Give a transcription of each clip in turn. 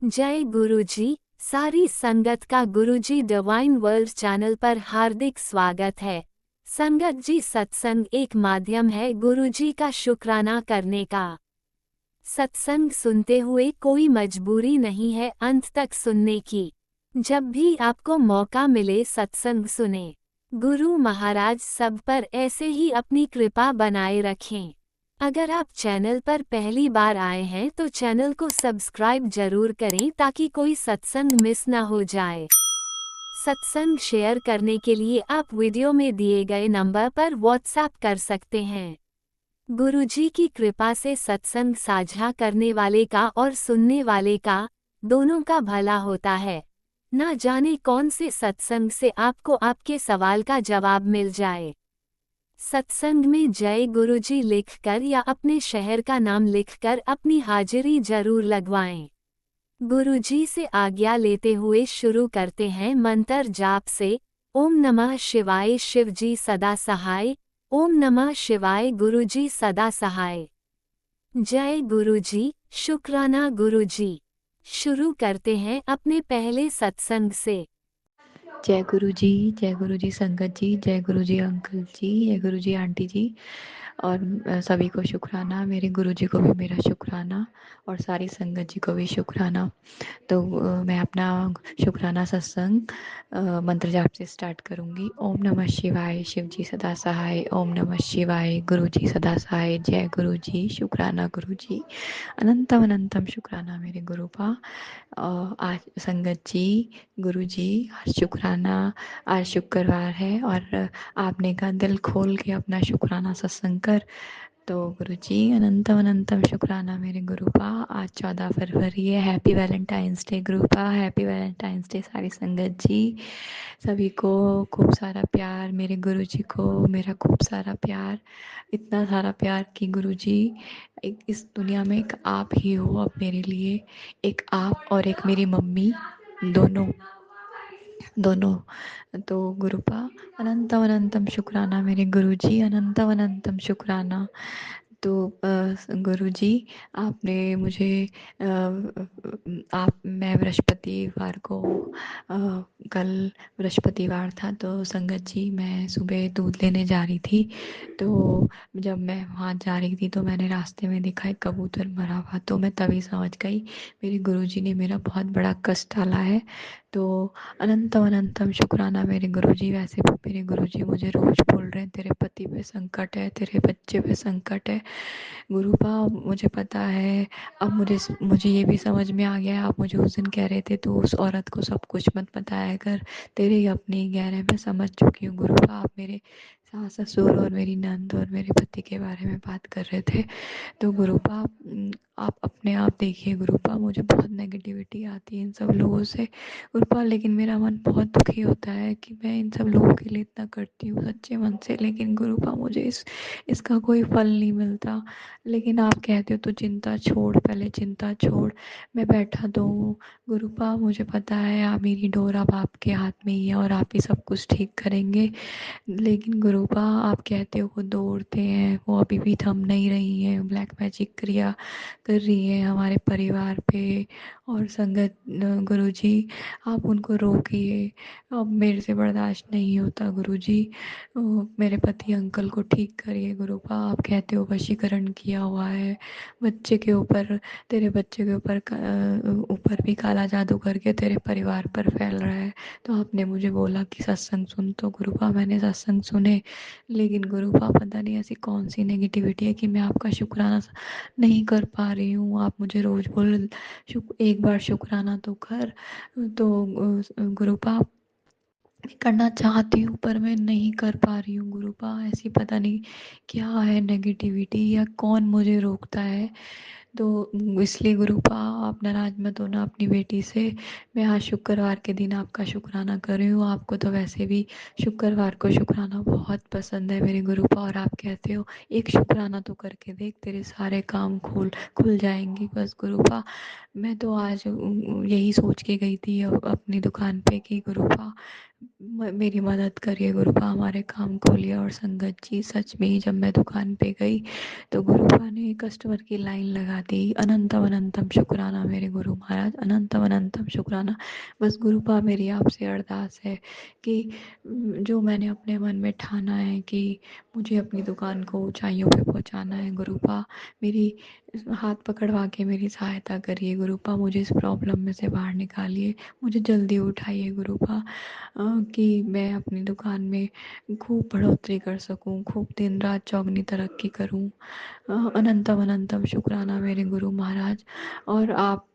जय गुरुजी। सारी संगत का गुरुजी डिवाइन वर्ल्ड चैनल पर हार्दिक स्वागत है। संगत जी, सत्संग एक माध्यम है गुरुजी का शुक्राना करने का। सत्संग सुनते हुए कोई मजबूरी नहीं है अंत तक सुनने की। जब भी आपको मौका मिले सत्संग सुने। गुरु महाराज सब पर ऐसे ही अपनी कृपा बनाए रखें। अगर आप चैनल पर पहली बार आए हैं तो चैनल को सब्सक्राइब जरूर करें ताकि कोई सत्संग मिस ना हो जाए। सत्संग शेयर करने के लिए आप वीडियो में दिए गए नंबर पर व्हाट्सएप कर सकते हैं। गुरुजी की कृपा से सत्संग साझा करने वाले का और सुनने वाले का, दोनों का भला होता है। ना जाने कौन से सत्संग से आपको आपके सवाल का जवाब मिल जाए। सत्संग में जय गुरुजी लिखकर या अपने शहर का नाम लिखकर अपनी हाजिरी जरूर लगवाएं। गुरुजी से आज्ञा लेते हुए शुरू करते हैं मंत्र जाप से। ओम नमः शिवाय शिवजी सदा सहाय। ओम नमः शिवाय गुरुजी सदा सहाय। जय गुरुजी, शुक्राना गुरुजी। शुरू करते हैं अपने पहले सत्संग से। जय गुरु जी संगत जी, जय गुरु जी अंकल जी, जय गुरु जी आंटी जी। और सभी को शुक्राना, मेरे गुरु जी को भी मेरा शुक्राना और सारी संगत जी को भी शुक्राना। तो मैं अपना शुक्राना सत्संग मंत्र जाप से स्टार्ट करूंगी। ओम नमः शिवाय शिव जी सदा सहाय। ओम नमः शिवाय गुरु जी सदा सहाय। जय गुरु जी, शुक्राना गुरु जी, अनंतम अनंतम शुक्राना मेरे गुरु पा। आज संगत जी, गुरु जी, आज शुक्राना, आज शुक्रवार है और आपने कहा दिल खोल के अपना शुक्राना सत्संग कर। तो गुरु जी, अनंतम अनंतम शुक्राना मेरे गुरुपा। आज 14 फरवरी है। Happy Valentine's day गुरुपा, happy Valentine's day सारी संगत जी। सभी को खूब सारा प्यार, मेरे गुरु जी को मेरा खूब सारा प्यार, इतना सारा प्यार कि गुरु जी, एक इस दुनिया में एक आप ही हो अब मेरे लिए। एक आप और एक मेरी मम्मी, दोनों दोनों। तो गुरुपा, अनंतम अनंतम शुक्राना मेरे गुरुजी, अनंतम अनंतम शुक्राना। तो गुरुजी, आपने मुझे मैं बृहस्पतिवार को कल बृहस्पतिवार था तो संगत जी मैं सुबह दूध लेने जा रही थी। तो जब मैं वहाँ जा रही थी तो मैंने रास्ते में देखा एक कबूतर मरा हुआ, तो मैं तभी समझ गई मेरे गुरुजी ने मेरा बहुत बड़ा कष्ट टाला है। तो अनंतम अनंतम शुक्राना मेरे गुरुजी। वैसे भी मेरे गुरुजी मुझे रोज बोल रहे हैं तेरे पति पे संकट है, तेरे बच्चे पे संकट है। गुरुपा, मुझे पता है, अब मुझे ये भी समझ में आ गया है। आप मुझे उस दिन कह रहे थे तो उस औरत को सब कुछ मत बताया कर, तेरे ही अपने ही गहरे में समझ चुकी हूँ। गुरुपा, आप मेरे सास ससुर और मेरी नंद और मेरे पति के बारे में बात कर रहे थे। तो गुरुपा, आप अपने आप देखिए गुरुपा, मुझे बहुत नेगेटिविटी आती है इन सब लोगों से गुरुपा, लेकिन मेरा मन बहुत दुखी होता है कि मैं इन सब लोगों के लिए इतना करती हूँ सच्चे मन से, लेकिन गुरुपा मुझे इसका कोई फल नहीं मिलता। लेकिन आप कहते हो तो चिंता छोड़, पहले चिंता छोड़, मैं बैठा तो हूँ। गुरुपा, मुझे पता है आप, मेरी डोर अब आपके हाथ में ही है और आप ही सब कुछ ठीक करेंगे। लेकिन गुरुपा, आप कहते हो वो दौड़ते हैं, वो अभी भी थम नहीं रही हैं, ब्लैक मैजिक क्रिया कर रही है हमारे परिवार पे और संगत। गुरुजी, आप उनको रोकिए, अब मेरे से बर्दाश्त नहीं होता गुरुजी। मेरे पति अंकल को ठीक करिए गुरुपा। आप कहते हो वशीकरण किया हुआ है बच्चे के ऊपर, तेरे बच्चे के ऊपर भी काला जादू करके तेरे परिवार पर फैल रहा है। तो आपने मुझे बोला कि सत्संग सुन, तो गुरुपा मैंने सत्संग सुने, लेकिन गुरुपा पता नहीं ऐसी कौन सी नेगेटिविटी है कि मैं आपका शुक्राना नहीं कर पा रही हूँ। आप मुझे रोज बोल एक बार शुक्राना तो कर। तो गुरुपा, मैं करना चाहती हूँ पर मैं नहीं कर पा रही हूँ गुरुपा। ऐसी पता नहीं क्या है नेगेटिविटी या कौन मुझे रोकता है। तो इसलिए गुरुपा, आप नाराज मत होना अपनी बेटी से। मैं आज शुक्रवार के दिन आपका शुक्राना कर रही हूँ। आपको तो वैसे भी शुक्रवार को शुक्राना बहुत पसंद है मेरे गुरुपा, और आप कहते हो एक शुक्राना तो करके देख, तेरे सारे काम खुल जाएंगे बस गुरुपा। मैं तो आज यही सोच के गई थी अपनी दुकान पे कि गुरुपा, मेरी मदद करिए गुरुपा, हमारे काम खोलिए। और संगत जी सच में ही जब मैं दुकान पे गई तो गुरुपा ने कस्टमर की लाइन लगा दी। अनंतम अनंतम शुक्राना मेरे गुरु महाराज, अनंतम अनंतम शुक्राना। बस गुरुपा मेरी आपसे अरदास है कि जो मैंने अपने मन में ठाना है कि मुझे अपनी दुकान को ऊंचाइयों पे पहुंचाना है, गुरुपा मेरी हाथ पकड़वा के मेरी सहायता करिए गुरुपा, मुझे इस प्रॉब्लम में से बाहर निकालिए, मुझे जल्दी उठाइए गुरुपा, कि मैं अपनी दुकान में खूब बढ़ोतरी कर सकूं, खूब दिन रात चौगनी तरक्की करूं। अनंतम अनंतम शुक्राना मेरे गुरु महाराज। और आप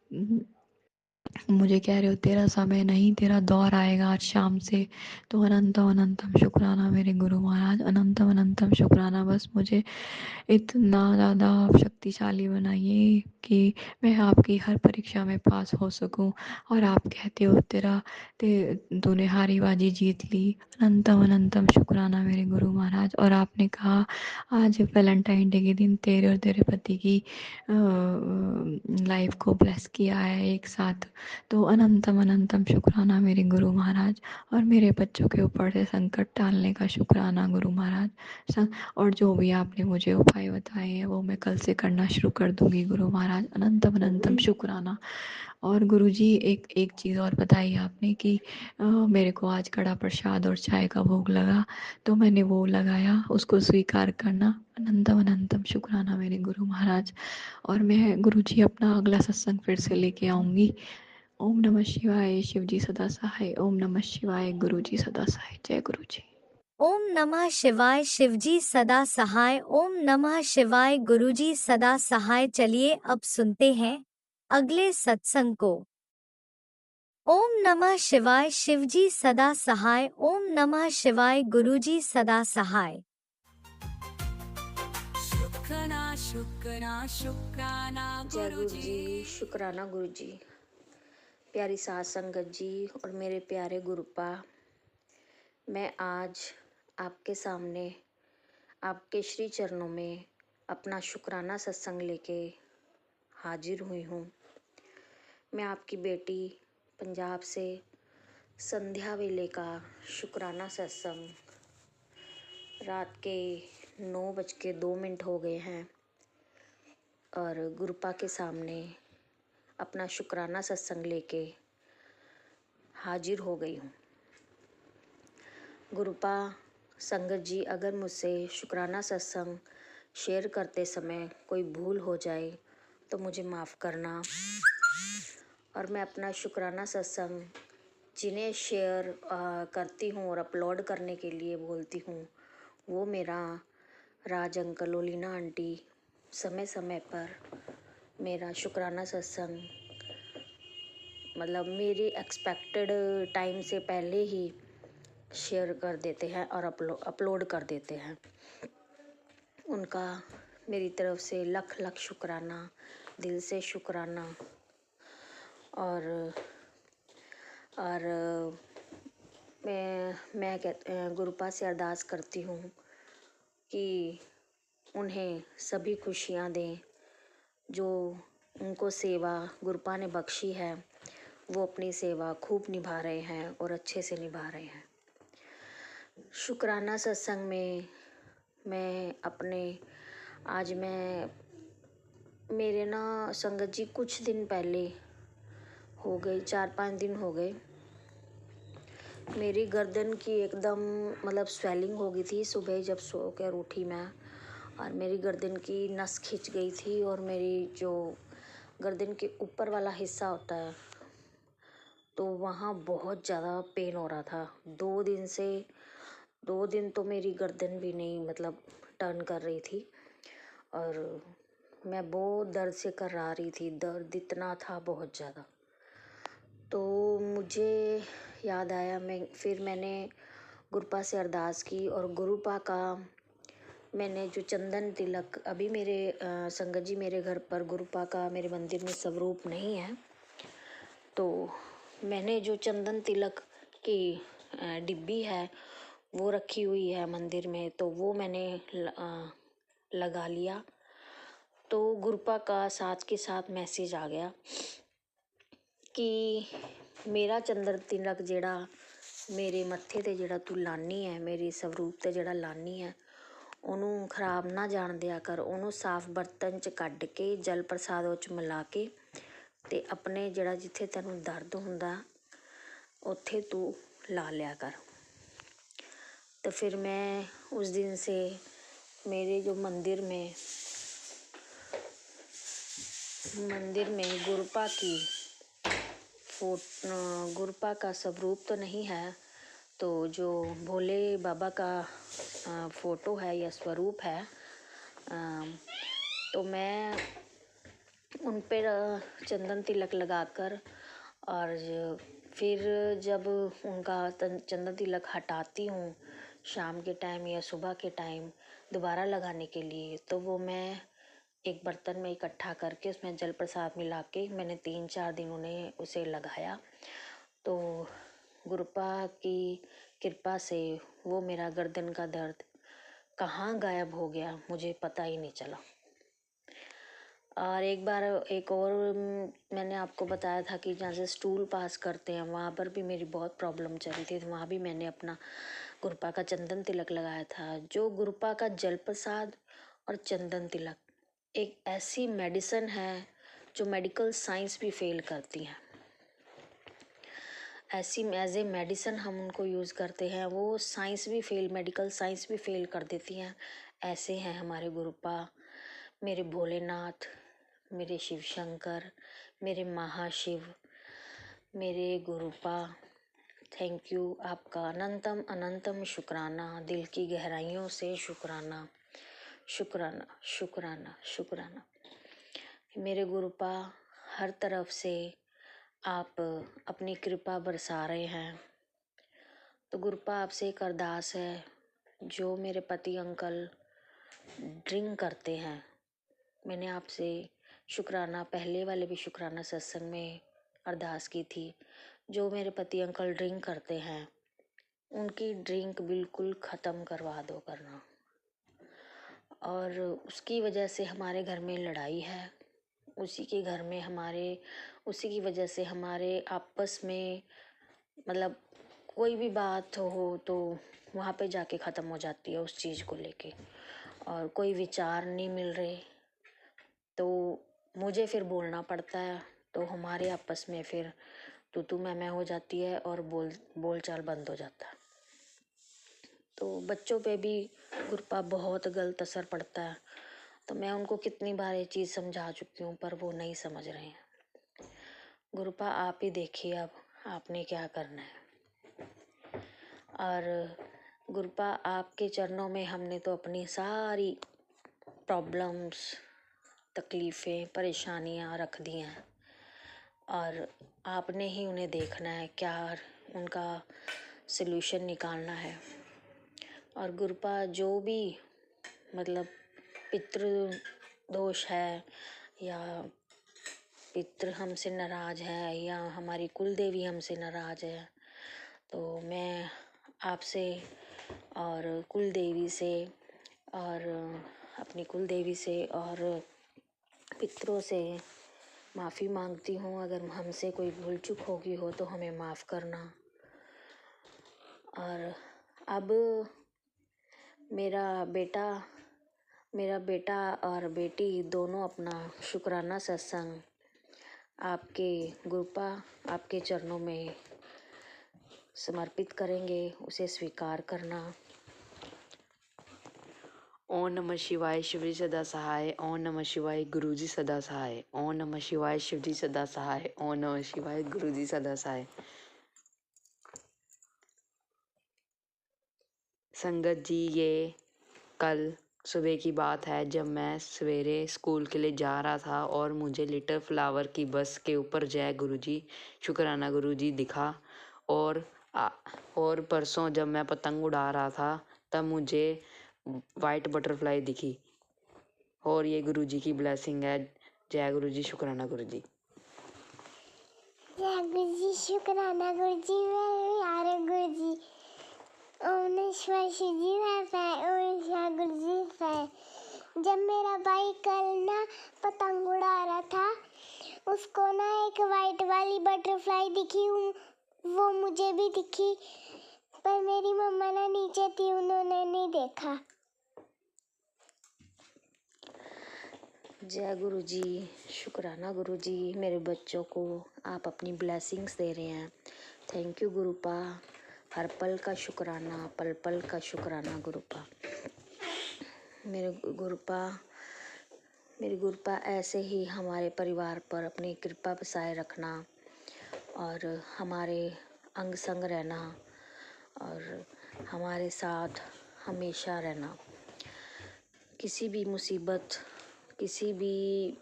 मुझे कह रहे हो तेरा समय नहीं, तेरा दौर आएगा आज शाम से, तो अनंतम अनंतम शुक्राना मेरे गुरु महाराज, अनंतम अनंतम शुक्राना। बस मुझे इतना ज़्यादा आप शक्तिशाली बनाइए कि मैं आपकी हर परीक्षा में पास हो सकूं। और आप कहते हो तूने हारी बाजी जीत ली, अनंतम अनंतम शुक्राना मेरे गुरु महाराज। और आपने कहा आज वैलेंटाइन डे के दिन तेरे और तेरे पति की लाइफ को ब्लेस किया है एक साथ, तो अनंतम अनंतम शुक्राना मेरे गुरु महाराज। और मेरे बच्चों के ऊपर से संकट टालने का शुक्राना गुरु महाराज। और जो भी आपने मुझे उपाय बताए हैं वो मैं कल से करना शुरू कर दूंगी गुरु महाराज, अनंतम अनंतम शुक्राना। और गुरु जी एक एक चीज़ और बताई आपने कि मेरे को आज कड़ा प्रसाद और चाय का भोग लगा, तो मैंने वो लगाया, उसको स्वीकार करना, अनंतम अनंतम शुक्राना मेरे गुरु महाराज। और मैं गुरु जी अपना अगला सत्संग फिर से लेके आऊँगी। ओम नमः शिवाय, शिव जी सदा सहाय। ओम नमः शिवाय, गुरु जी सदा सहाय। जय गुरु जी। ओम नमः शिवाय, शिवजी सदा सहाय। ओम नमः शिवाय, गुरुजी सदा सहाय। चलिए अब सुनते हैं अगले सत्संग को। ओम नमः शिवाय, शिवजी सदा सहाय। ओम नमः शिवाय, गुरुजी सदा सहाय। शुक्राना शुक्राना शुक्राना जय गुरु जी, शुक्राना गुरु जी। प्यारी साध संगत जी और मेरे प्यारे गुरुपा, मैं आज आपके सामने आपके श्री चरणों में अपना शुक्राना सत्संग लेके हाजिर हुई हूँ। मैं आपकी बेटी पंजाब से संध्या वेले का शुक्राना सत्संग रात के 9:02 हो गए हैं और गुरुपा के सामने अपना शुक्राना सत्संग लेके हाजिर हो गई हूँ। गुरुपा संगत जी, अगर मुझसे शुक्राना सत्संग शेयर करते समय कोई भूल हो जाए तो मुझे माफ़ करना। और मैं अपना शुक्राना सत्संग जिन्हें शेयर करती हूँ और अपलोड करने के लिए बोलती हूँ, वो मेरा राज अंकल, ओलीना आंटी समय समय पर मेरा शुक्राना सत्संग मतलब मेरे एक्सपेक्टेड टाइम से पहले ही शेयर कर देते हैं और अपलोड कर देते हैं। उनका मेरी तरफ से लख लख शुक्राना, दिल से शुक्राना। और मैं गुरुपा से अरदास करती हूँ कि उन्हें सभी खुशियाँ दें जो उनको सेवा गुरुपा ने बख्शी है, वो अपनी सेवा खूब निभा रहे हैं और अच्छे से निभा रहे हैं। शुक्राना सत्संग में मैं मेरे ना संगत जी कुछ दिन पहले हो गए, 4-5 दिन हो गए, मेरी गर्दन की एकदम मतलब स्वेलिंग हो गई थी। सुबह जब सो कर उठी मैं और मेरी गर्दन की नस खिंच गई थी और मेरी जो गर्दन के ऊपर वाला हिस्सा होता है तो वहाँ बहुत ज़्यादा पेन हो रहा था। 2 दिन तो मेरी गर्दन भी नहीं मतलब टर्न कर रही थी और मैं बहुत दर्द से कराह रही थी। दर्द इतना था बहुत ज़्यादा। तो मुझे याद आया, मैंने गुरुपा से अरदास की और गुरुपा का मैंने जो चंदन तिलक अभी मेरे संगत जी मेरे घर पर गुरुपा का मेरे मंदिर में स्वरूप नहीं है, तो मैंने जो चंदन तिलक की डिब्बी है वो रखी हुई है मंदिर में, तो वो मैंने लगा लिया। तो गुरुपा का साथ के साथ मैसेज आ गया कि मेरा चंदन तिलक जेड़ा ਮੇਰੇ ਮੱਥੇ 'ਤੇ ਜਿਹੜਾ ਤੂੰ ਲਾਨੀ ਹੈ, ਮੇਰੀ ਸਵਰੂਪ 'ਤੇ ਜਿਹੜਾ ਲਾਨੀ ਹੈ, ਉਹਨੂੰ ਖਰਾਬ ਨਾ ਜਾਣ ਦਿਆ ਕਰ। ਉਹਨੂੰ ਸਾਫ਼ ਬਰਤਨ 'ਚ ਕੱਢ ਕੇ ਜਲ ਪ੍ਰਸਾਦ ਉਹ 'ਚ ਮਿਲਾ ਕੇ ਅਤੇ ਆਪਣੇ ਜਿਹੜਾ ਜਿੱਥੇ ਤੈਨੂੰ ਦਰਦ ਹੁੰਦਾ ਉੱਥੇ तू ला लिया कर। तो फिर मैं उस दिन से मेरे जो मंदिर में गुरुपा की गुरुपा का स्वरूप तो नहीं है, तो जो भोले बाबा का फ़ोटो है या स्वरूप है, तो मैं उन पर चंदन तिलक लगाकर और फिर जब उनका चंदन तिलक हटाती हूँ शाम के टाइम या सुबह के टाइम दोबारा लगाने के लिए, तो वो मैं एक बर्तन में इकट्ठा करके उसमें जल प्रसाद मिला के मैंने 3-4 दिन उन्हें उसे लगाया। तो गुरुपा की कृपा से वो मेरा गर्दन का दर्द कहाँ गायब हो गया मुझे पता ही नहीं चला। और एक बार एक और मैंने आपको बताया था कि जहाँ से स्टूल पास करते हैं वहाँ पर भी मेरी बहुत प्रॉब्लम चल रही थी, तो वहाँ भी मैंने अपना गुरुपा का चंदन तिलक लगाया था। जो गुरुपा का जल प्रसाद और चंदन तिलक एक ऐसी मेडिसिन है जो मेडिकल साइंस भी फेल करती हैं। ऐसी एज ए मेडिसिन हम उनको यूज़ करते हैं, वो साइंस भी फेल, मेडिकल साइंस भी फेल कर देती हैं। ऐसे हैं हमारे गुरुपा, मेरे भोलेनाथ, मेरे शिव शंकर, मेरे महाशिव, मेरे गुरुपा। थैंक यू, आपका अनंतम अनंतम शुक्राना, दिल की गहराइयों से शुक्राना, शुक्राना, शुक्राना, शुक्राना। मेरे गुरुपा, हर तरफ से आप अपनी कृपा बरसा रहे हैं। तो गुरुपा आपसे एक अरदास है, जो मेरे पति अंकल ड्रिंक करते हैं, मैंने आपसे शुक्राना पहले वाले भी शुक्राना सत्संग में अरदास की थी, जो मेरे पति अंकल ड्रिंक करते हैं उनकी ड्रिंक बिल्कुल ख़त्म करवा दो करना। और उसकी वजह से हमारे घर में लड़ाई है, उसी की वजह से हमारे आपस में मतलब कोई भी बात हो तो वहाँ पे जाके ख़त्म हो जाती है उस चीज़ को लेके, और कोई विचार नहीं मिल रहे तो मुझे फिर बोलना पड़ता है, तो हमारे आपस में फिर तू मैं हो जाती है और बोल चाल बंद हो जाता है। तो बच्चों पे भी गुरुपा बहुत गलत असर पड़ता है, तो मैं उनको कितनी बार ये चीज़ समझा चुकी हूँ पर वो नहीं समझ रहे हैं। गुरुपा आप ही देखिए अब आपने क्या करना है। और गुरुपा आपके चरणों में हमने तो अपनी सारी प्रॉब्लम्स, तकलीफ़ें, परेशानियाँ रख दी हैं और आपने ही उन्हें देखना है, क्या उनका सल्यूशन निकालना है। और गुरुपा जो भी मतलब पितृ दोष है या पितृ हमसे नाराज़ है या हमारी कुल देवी हमसे नाराज़ है, तो मैं आपसे और कुल देवी से और अपनी कुल देवी से और पितरों से माफ़ी मांगती हूँ। अगर हमसे कोई भूल चूक होगी हो तो हमें माफ़ करना। और अब मेरा बेटा और बेटी दोनों अपना शुक्राना सत्संग आपके गुरुपा आपके चरणों में समर्पित करेंगे, उसे स्वीकार करना। ओम नमः शिवाय, शिवजी सदा सहाय। ओम नमः शिवाय, गुरुजी सदा सहाय। ओम नमः शिवाय, शिवजी सदा सहाय। ओम नमः शिवाय, गुरुजी सदा सहाय। संगत जी, ये कल सुबह की बात है जब मैं सवेरे स्कूल के लिए जा रहा था और मुझे लिटिल फ्लावर की बस के ऊपर जय गुरुजी, शुक्राना गुरुजी दिखा। और परसों जब मैं पतंग उड़ा रहा था तब मुझे वाइट बटरफ्लाई दिखी। और ये गुरुजी की ब्लेसिंग है। जय गुरुजी, शुक्राना गुरुजी। जय गुरुजी, शुक्राना गुरुजी, प्यारे गुरुजी। ओम नमः शिवाय, शिवजी ओम शिवाय गुरुजी। जब मेरा भाई कल ना पतंग उड़ा रहा था, उसको ना एक वाइट वाली बटरफ्लाई दिखी। वो मुझे भी दिखी, पर मेरी मम्मा ना नीचे थी, उन्होंने नहीं देखा। जय गुरु जी, शुक्राना गुरु जी, मेरे बच्चों को आप अपनी ब्लेसिंग्स दे रहे हैं। थैंक यू गुरुपा, हर पल का शुक्राना, पल पल का शुक्राना गुरुपा। मेरे गुरुपा ऐसे ही हमारे परिवार पर अपनी कृपा बसाए रखना और हमारे अंग संग रहना और हमारे साथ हमेशा रहना। किसी भी मुसीबत, किसी भी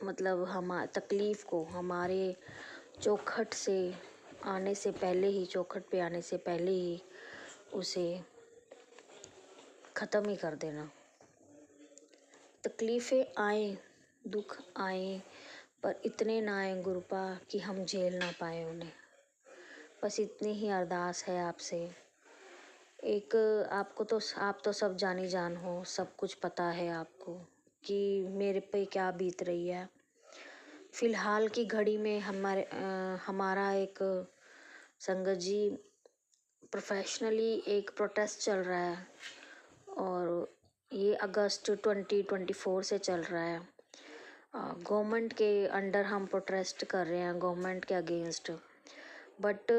मतलब तकलीफ़ को हमारे चौखट पे आने से पहले ही उसे ख़त्म ही कर देना। तकलीफ़ें आए, दुख आए, पर इतने ना आए गुरुपा कि हम झेल ना पाए उन्हें। बस इतनी ही अरदास है आपसे। एक आप तो सब जानी जान हो, सब कुछ पता है आपको कि मेरे पे क्या बीत रही है। फ़िलहाल की घड़ी में हमारा एक संगत जी प्रोफेशनली एक प्रोटेस्ट चल रहा है और ये अगस्त 2024 से चल रहा है। गवर्नमेंट के अंडर हम प्रोटेस्ट कर रहे हैं, गवर्नमेंट के अगेंस्ट। बट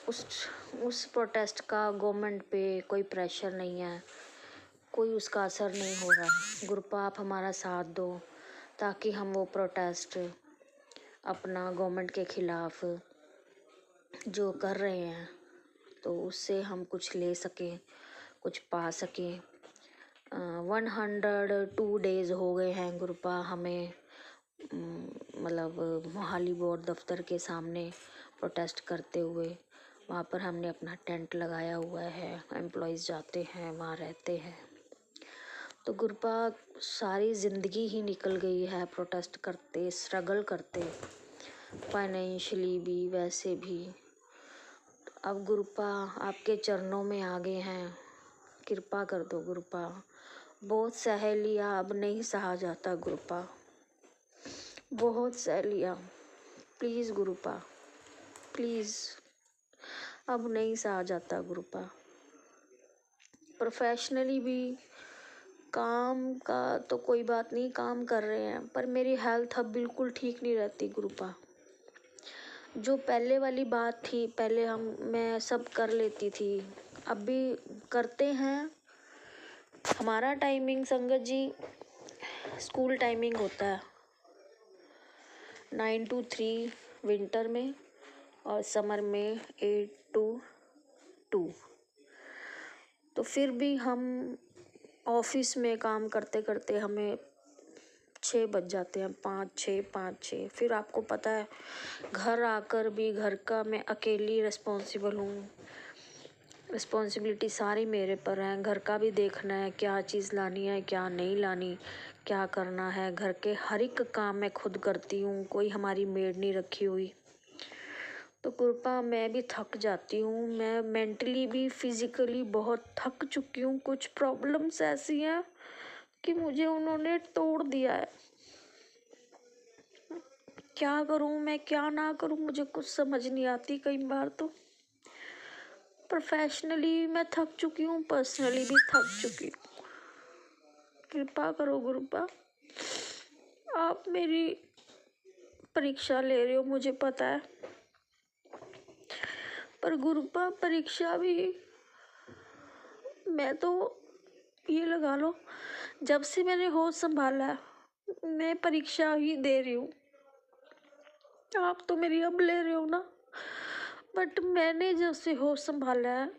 उस प्रोटेस्ट का गवर्नमेंट पे कोई प्रेशर नहीं है, कोई उसका असर नहीं हो रहा। गुरुपा आप हमारा साथ दो ताकि हम वो प्रोटेस्ट अपना गवर्नमेंट के ख़िलाफ़ जो कर रहे हैं तो उससे हम कुछ ले सकें, कुछ पा सकें। 102 डेज़ हो गए हैं गुरुपा हमें मतलब मोहाली बोर्ड दफ्तर के सामने प्रोटेस्ट करते हुए। वहाँ पर हमने अपना टेंट लगाया हुआ है, एम्प्लॉयज़ जाते हैं, वहाँ रहते हैं। तो गुरुपा सारी ज़िंदगी ही निकल गई है प्रोटेस्ट करते, स्ट्रगल करते, फाइनेंशियली भी वैसे भी। अब गुरुपा आपके चरणों में आ गए हैं, कृपा कर दो गुरुपा। बहुत सह लिया, अब नहीं सहा जाता गुरुपा, बहुत सह लिया। प्लीज़ गुरुपा, प्लीज़, अब नहीं सहा जाता गुरुपा। प्रोफेशनली भी काम का तो कोई बात नहीं, काम कर रहे हैं, पर मेरी हेल्थ अब बिल्कुल ठीक नहीं रहती गुरुपा। जो पहले वाली बात थी, पहले मैं सब कर लेती थी, अब भी करते हैं। हमारा टाइमिंग संगत जी स्कूल टाइमिंग होता है 9 to 3 विंटर में और समर में 8 to 2। तो फिर भी हम ऑफिस में काम करते करते हमें 6 बज जाते हैं, 5-6। फिर आपको पता है घर आकर भी घर का मैं अकेली रिस्पॉन्सिबल हूँ, रिस्पॉन्सिबिलिटी सारी मेरे पर है। घर का भी देखना है, क्या चीज़ लानी है, क्या नहीं लानी, क्या करना है। घर के हर एक काम मैं खुद करती हूँ, कोई हमारी मेड नहीं रखी हुई। तो कृपा मैं भी थक जाती हूँ, मैं मेंटली भी फिज़िकली बहुत थक चुकी हूँ। कुछ प्रॉब्लम्स ऐसी हैं कि मुझे उन्होंने तोड़ दिया है। क्या करूँ मैं, क्या ना करूँ, मुझे कुछ समझ नहीं आती। कई बार तो प्रोफेशनली मैं थक चुकी हूँ, पर्सनली भी थक चुकी हूँ। कृपा करो गुरुपा, आप मेरी परीक्षा ले रहे हो, मुझे पता है, पर गुरुपा परीक्षा भी मैं तो ये लगा लो जब से मैंने होश संभाला है मैं परीक्षा ही दे रही हूँ। आप तो मेरी अब ले रहे हो ना, बट मैंने जब से होश संभाला है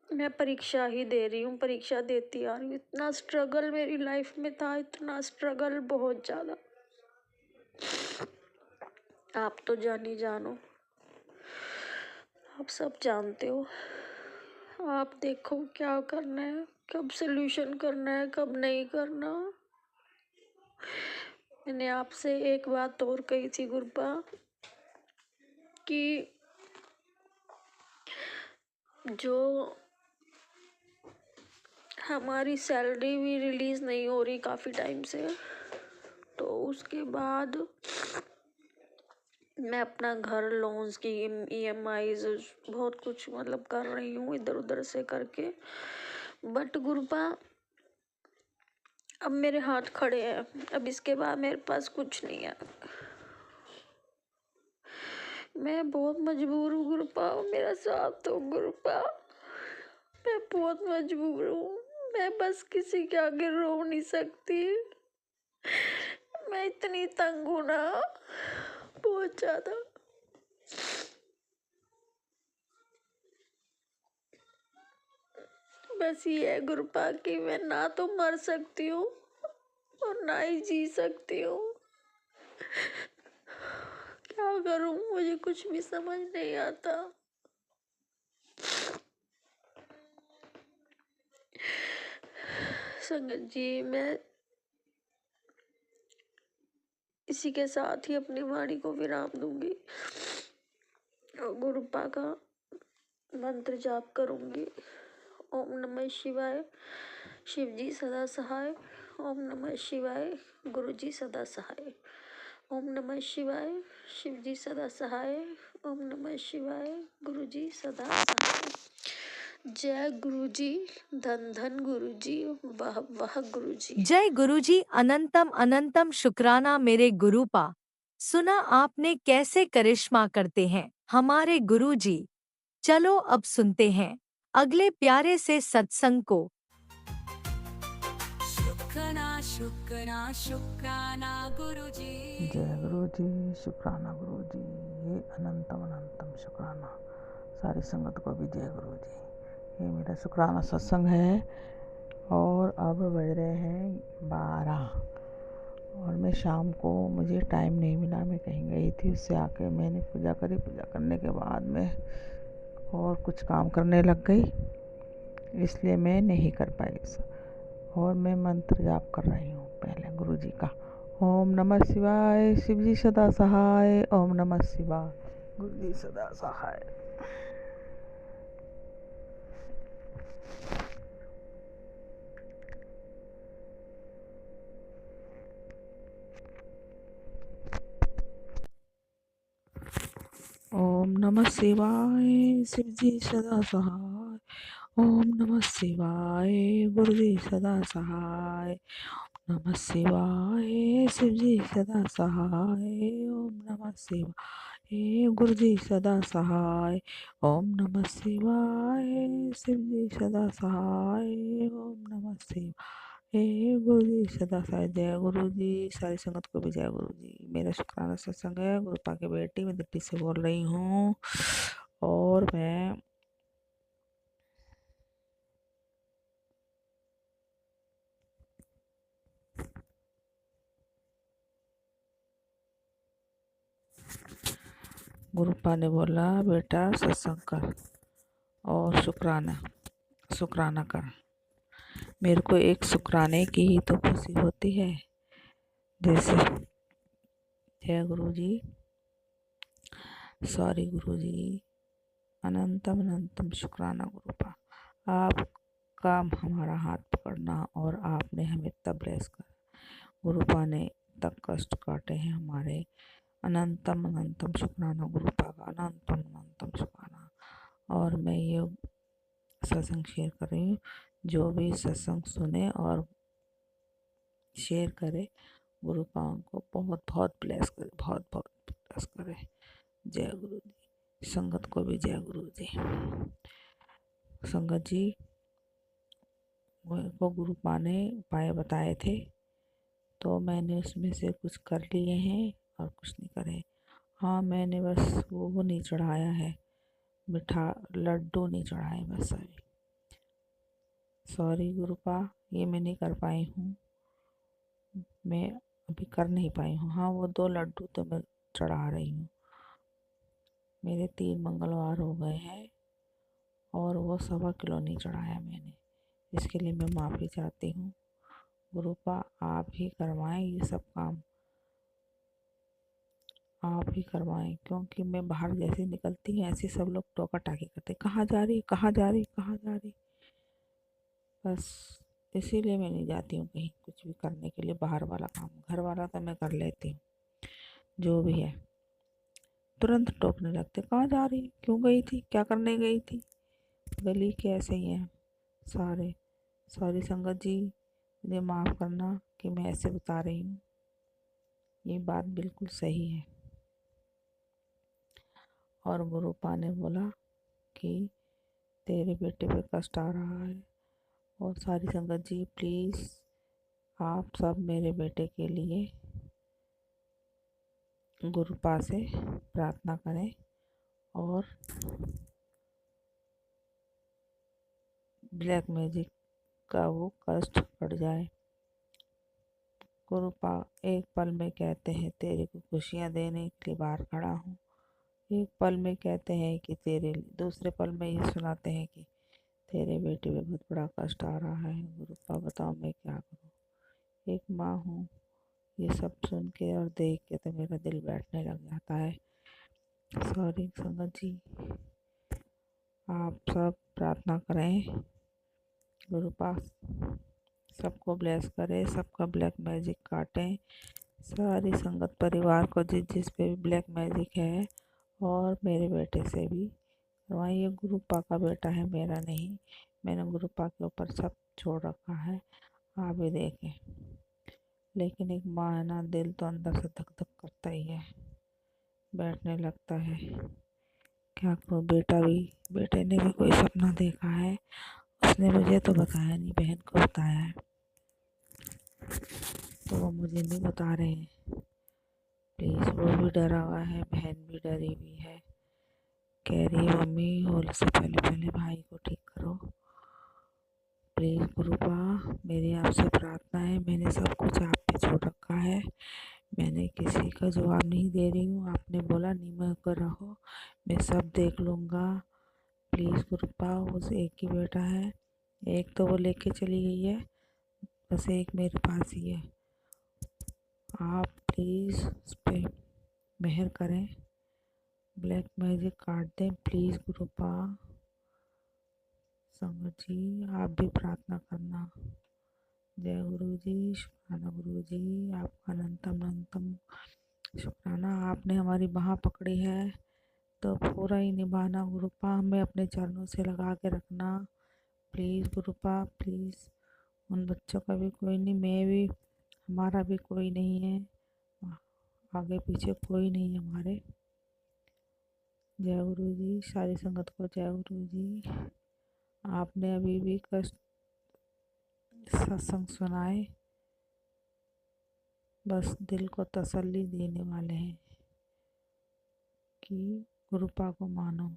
मैं परीक्षा ही दे रही हूँ, परीक्षा देती आ रही हूँ। इतना स्ट्रगल मेरी लाइफ में था, इतना स्ट्रगल, बहुत ज़्यादा। आप तो जानो, आप सब जानते हो। आप देखो क्या करना है, कब सल्यूशन करना है, कब नहीं करना। मैंने आपसे एक बात और कही थी गुरुपा कि जो हमारी सैलरी भी रिलीज़ नहीं हो रही काफ़ी टाइम से, तो उसके बाद मैं अपना घर लोन्स की EMIs बहुत कुछ मतलब कर रही हूँ इधर उधर से करके, बट गुरुपा अब मेरे हाथ खड़े हैं। अब इसके बाद मेरे पास कुछ नहीं है। मैं बहुत मजबूर हूँ गुरुपा, मेरा साथ दो गुरुपा। मैं बहुत मजबूर हूँ। मैं बस किसी के आगे रो नहीं सकती। मैं इतनी तंग हूँ ना, बहुत ज्यादा। बस ये है गुरुपा कि मैं ना तो मर सकती हूँ और ना ही जी सकती हूँ। क्या करूँ, मुझे कुछ भी समझ नहीं आता। संगत जी, मैं इसी के साथ ही अपनी वाणी को विराम दूंगी और गुरुपा का मंत्र जाप करूंगी। ओम नमः शिवाय, शिवजी सदा सहाय। ओम नमः शिवाय, गुरुजी सदा सहाय। ओम नमः शिवाय, शिवजी सदा सहाय। ओम नमः शिवाय, गुरुजी सदा सहाय। जय गुरुजी, धन धन गुरुजी, वाह वाह गुरुजी। जय गुरुजी, अनंतम अनंतम शुक्राना मेरे गुरुपा। सुना आपने कैसे करिश्मा करते हैं हमारे गुरुजी। चलो अब सुनते हैं अगले प्यारे से सत्संग को। शुक्राना शुक्राना शुक्राना गुरुजी। जय गुरु जी, शुक्राना गुरु जी, ये अनंतम अनंतम शुक्राना। सारी संगत को भी जय गुरु जी। ये मेरा शुक्राना सत्संग है और अब बज रहे हैं 12 और मैं शाम को मुझे टाइम नहीं मिला, मैं कहीं गई थी। उससे आके मैंने पूजा करी। पूजा करने के बाद मैं और कुछ काम करने लग गई, इसलिए मैं नहीं कर पाई। और मैं मंत्र जाप कर रही हूँ पहले गुरु जी का। ओम नमः शिवाय, शिवजी सदा सहाय। ओम नमः शिवाय, गुरु जी सदा सहाय। ओम नमः शिवाय, शिवजी सदा सहाय। ओम नमः शिवाय, गुरु जी सदा सहाय। नमः शिवाय, शिवजी सदा सहाय। ओम नमः शिवाय, गुरु जी सदा सहाय। ओम नमः शिवाय, शिवजी सदा सहाय। ओम नमः शिवाय, गुरु जी सदा सहाय। जय गुरु जी, सारी संगत को भी जय गुरु जी। मेरा शुक्राना सत्संग है। गुरुपा की बेटी मैं दिल्ली से बोल रही हूँ और मैं गुरुपा ने बोला बेटा सत्संग कर और शुक्राना कर। मेरे को एक शुक्राने की ही तो खुशी होती है। जैसे जय गुरु जी, सॉरी गुरु जी, अनंतम अनंतम शुक्राना गुरुपा। आपका हमारा हाथ पकड़ना और आपने हमें तब ब्लेस कर। गुरुपा ने तब कष्ट काटे हैं हमारे। अनंतम अनंतम शुक्राना गुरुपा का, अनंतम अनंतम शुक्राना। और मैं ये सत्संग शेयर कर रही हूँ, जो भी सत्संग सुने और शेयर करे गुरुपा को बहुत बहुत ब्लेस करे, बहुत बहुत ब्लेस करे। जय गुरु जी, संगत को भी जय गुरु जी। संगत जी को गुरुपा ने उपाय बताए थे, तो मैंने उसमें से कुछ कर लिए हैं और कुछ नहीं करे। हाँ, मैंने बस वो नहीं चढ़ाया है, मिठा लड्डू नहीं चढ़ाए बस अभी। सॉरी गुरुपा, ये मैं नहीं कर पाई हूँ, मैं अभी कर नहीं पाई हूँ। हाँ, वो 2 लड्डू तो मैं चढ़ा रही हूँ। मेरे 3 मंगलवार हो गए हैं और वो 1.25 किलो नहीं चढ़ाया मैंने। इसके लिए मैं माफ़ी चाहती हूँ। गुरुपा आप ही करवाएं ये सब काम, आप ही करवाएं, क्योंकि मैं बाहर जैसे निकलती हूँ ऐसे सब लोग टोका टाकी करते, कहाँ जा रही कहाँ जा रही कहाँ जा रही। बस इसीलिए मैं नहीं जाती हूँ कहीं कुछ भी करने के लिए। बाहर वाला काम, घर वाला तो मैं कर लेती हूँ जो भी है। तुरंत टोकने लगते, कहाँ जा रही, क्यों गई थी, क्या करने गई थी। गली के ऐसे ही हैं सारे। सॉरी संगत जी, मुझे माफ़ करना कि मैं ऐसे बता रही हूँ, ये बात बिल्कुल सही है। और गुरुपा ने बोला कि तेरे बेटे पे कष्ट आ रहा है। और सारी संगत जी प्लीज़ आप सब मेरे बेटे के लिए गुरुपा से प्रार्थना करें और ब्लैक मैजिक का वो कष्ट हट जाए। गुरुपा एक पल में कहते हैं तेरे को खुशियाँ देने के लिए बाहर खड़ा हूँ, एक पल में कहते हैं कि तेरे, दूसरे पल में ये सुनाते हैं कि तेरे बेटे पे बहुत बड़ा कष्ट आ रहा है। गुरुपा बताओ मैं क्या करूँ, एक माँ हूँ, ये सब सुन के और देख के तो मेरा दिल बैठने लग जाता है। सॉरी संगत जी, आप सब प्रार्थना करें, गुरुपा सबको ब्लेस करे, सबका ब्लैक मैजिक काटें, सारी संगत परिवार को जिस पे भी ब्लैक मैजिक है, और मेरे बेटे से भी करवाएं। ये गुरुपा का बेटा है, मेरा नहीं। मैंने गुरुपा के ऊपर सब छोड़ रखा है, आप भी देखें। लेकिन एक माँ है ना, दिल तो अंदर से धक धक करता ही है, बैठने लगता है। क्या करूँ, बेटे ने भी कोई सपना देखा है, उसने मुझे तो बताया नहीं, बहन को बताया है, तो वो मुझे नहीं बता रहे हैं। प्लीज़, वो भी डरा हुआ है, बहन भी डरी हुई है, कह रही है मम्मी होली से पहले पहले भाई को ठीक करो। प्लीज़ गुरुपा, मेरी आपसे प्रार्थना है, मैंने सब कुछ आप पे छोड़ रखा है, मैंने किसी का जवाब नहीं दे रही हूँ। आपने बोला नीम होकर रहो, मैं सब देख लूँगा। प्लीज़ गुरुपा, उस एक ही बेटा है, एक तो वो लेके चली गई है, बस एक मेरे पास ही है। आप प्लीज़ उस पर मेहर करें, ब्लैक मैजिक काट दें प्लीज़ गुरुपा। संगत जी आप भी प्रार्थना करना। जय गुरु जी, शुक्राना गुरु जी, आपका अनंतम शुक्राना। आपने हमारी बाह पकड़ी है तो पूरा ही निभाना गुरुपा, हमें अपने चरणों से लगा के रखना प्लीज़ गुरुपा, प्लीज़। उन बच्चों का भी कोई नहीं, मैं भी, हमारा भी कोई नहीं है, आगे पीछे कोई नहीं है हमारे। जय गुरु जी, सारी संगत को जय गुरु जी। आपने अभी भी कष्ट सत्संग सुनाए, बस दिल को तसल्ली देने वाले हैं कि गुरुपा को मानो।